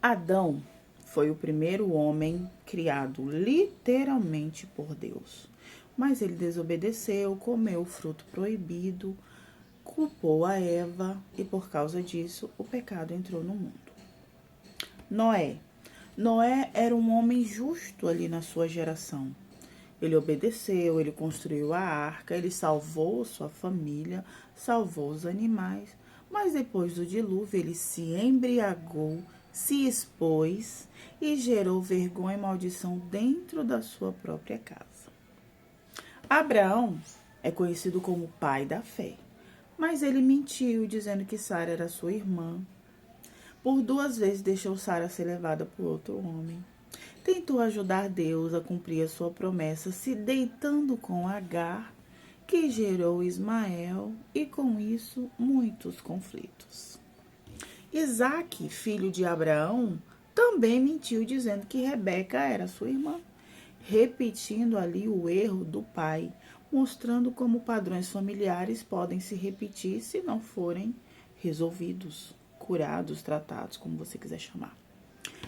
Adão foi o primeiro homem criado literalmente por Deus. Mas ele desobedeceu, comeu o fruto proibido, culpou a Eva e por causa disso o pecado entrou no mundo. Noé. Noé era um homem justo ali na sua geração. Ele obedeceu, ele construiu a arca, ele salvou sua família, salvou os animais, mas depois do dilúvio ele se embriagou, se expôs e gerou vergonha e maldição dentro da sua própria casa. Abraão é conhecido como pai da fé, mas ele mentiu dizendo que Sara era sua irmã. Por 2 vezes deixou Sara ser levada por outro homem. Tentou ajudar Deus a cumprir a sua promessa, se deitando com Agar, que gerou Ismael, e com isso muitos conflitos. Isaque, filho de Abraão, também mentiu dizendo que Rebeca era sua irmã, repetindo ali o erro do pai, mostrando como padrões familiares podem se repetir se não forem resolvidos, curados, tratados, como você quiser chamar.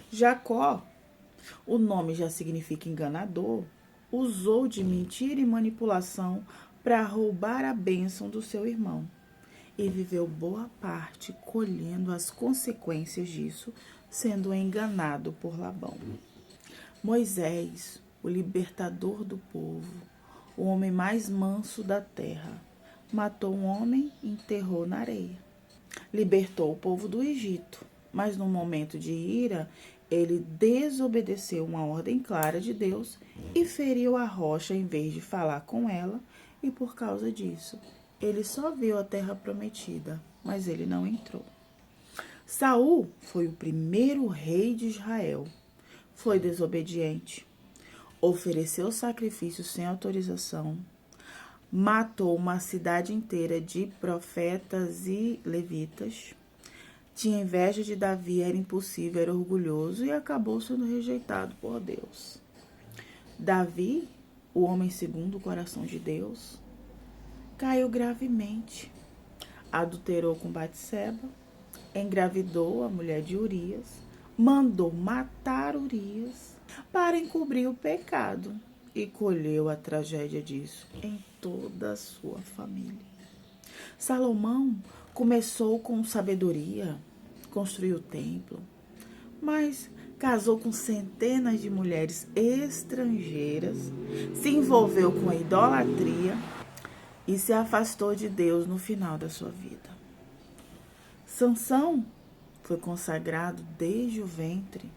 Jacó, o nome já significa enganador, usou de mentira e manipulação para roubar a bênção do seu irmão. E viveu boa parte colhendo as consequências disso, sendo enganado por Labão. Moisés, o libertador do povo, o homem mais manso da terra, matou um homem e enterrou na areia. Libertou o povo do Egito, mas no momento de ira, ele desobedeceu uma ordem clara de Deus e feriu a rocha em vez de falar com ela, e por causa disso, ele só viu a terra prometida, mas ele não entrou. Saul foi o primeiro rei de Israel. Foi desobediente, ofereceu sacrifícios sem autorização, matou uma cidade inteira de profetas e levitas, tinha inveja de Davi, era impossível, era orgulhoso e acabou sendo rejeitado por Deus. Davi, o homem segundo o coração de Deus, caiu gravemente, adulterou com Batseba, engravidou a mulher de Urias, mandou matar Urias para encobrir o pecado e colheu a tragédia disso em toda a sua família. Salomão começou com sabedoria, construiu o templo, mas casou com centenas de mulheres estrangeiras, se envolveu com a idolatria e se afastou de Deus no final da sua vida. Sansão foi consagrado desde o ventre,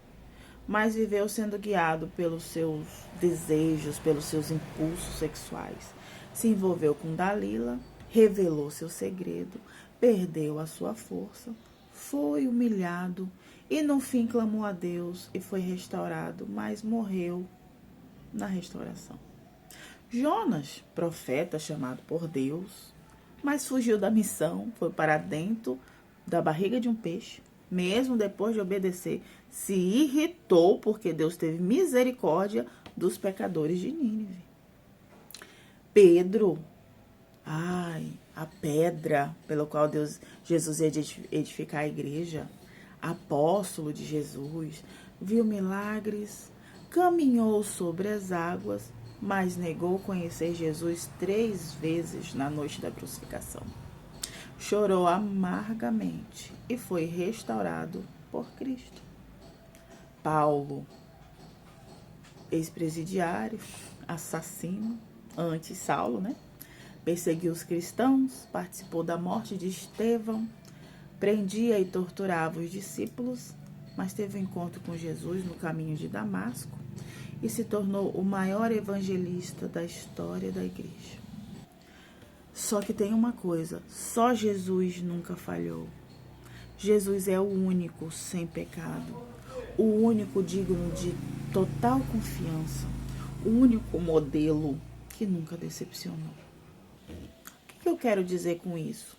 mas viveu sendo guiado pelos seus desejos, pelos seus impulsos sexuais. Se envolveu com Dalila, revelou seu segredo, perdeu a sua força, foi humilhado e no fim clamou a Deus e foi restaurado, mas morreu na restauração. Jonas, profeta chamado por Deus, mas fugiu da missão, foi para dentro da barriga de um peixe, mesmo depois de obedecer, se irritou porque Deus teve misericórdia dos pecadores de Nínive. Pedro, a pedra pela qual Jesus ia edificar a igreja, apóstolo de Jesus, viu milagres, caminhou sobre as águas, mas negou conhecer Jesus 3 vezes na noite da crucificação. Chorou amargamente e foi restaurado por Cristo. Paulo, ex-presidiário, assassino, antes Saulo, perseguiu os cristãos, participou da morte de Estevão, prendia e torturava os discípulos, mas teve um encontro com Jesus no caminho de Damasco e se tornou o maior evangelista da história da igreja. Só que tem uma coisa, só Jesus nunca falhou. Jesus é o único sem pecado, o único digno de total confiança, o único modelo que nunca decepcionou. O que eu quero dizer com isso?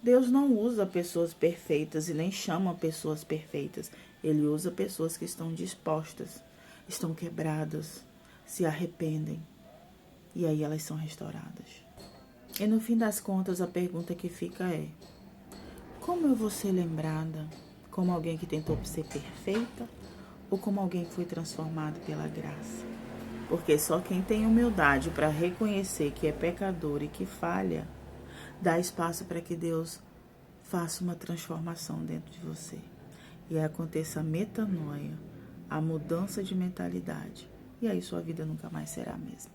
Deus não usa pessoas perfeitas e nem chama pessoas perfeitas. Ele usa pessoas que estão dispostas, estão quebradas, se arrependem e aí elas são restauradas. E no fim das contas a pergunta que fica é: como eu vou ser lembrada? como alguém que tentou ser perfeita ou como alguém que foi transformado pela graça. Porque só quem tem humildade para reconhecer que é pecador e que falha, dá espaço para que Deus faça uma transformação dentro de você. E aconteça a metanoia, a mudança de mentalidade. E aí sua vida nunca mais será a mesma.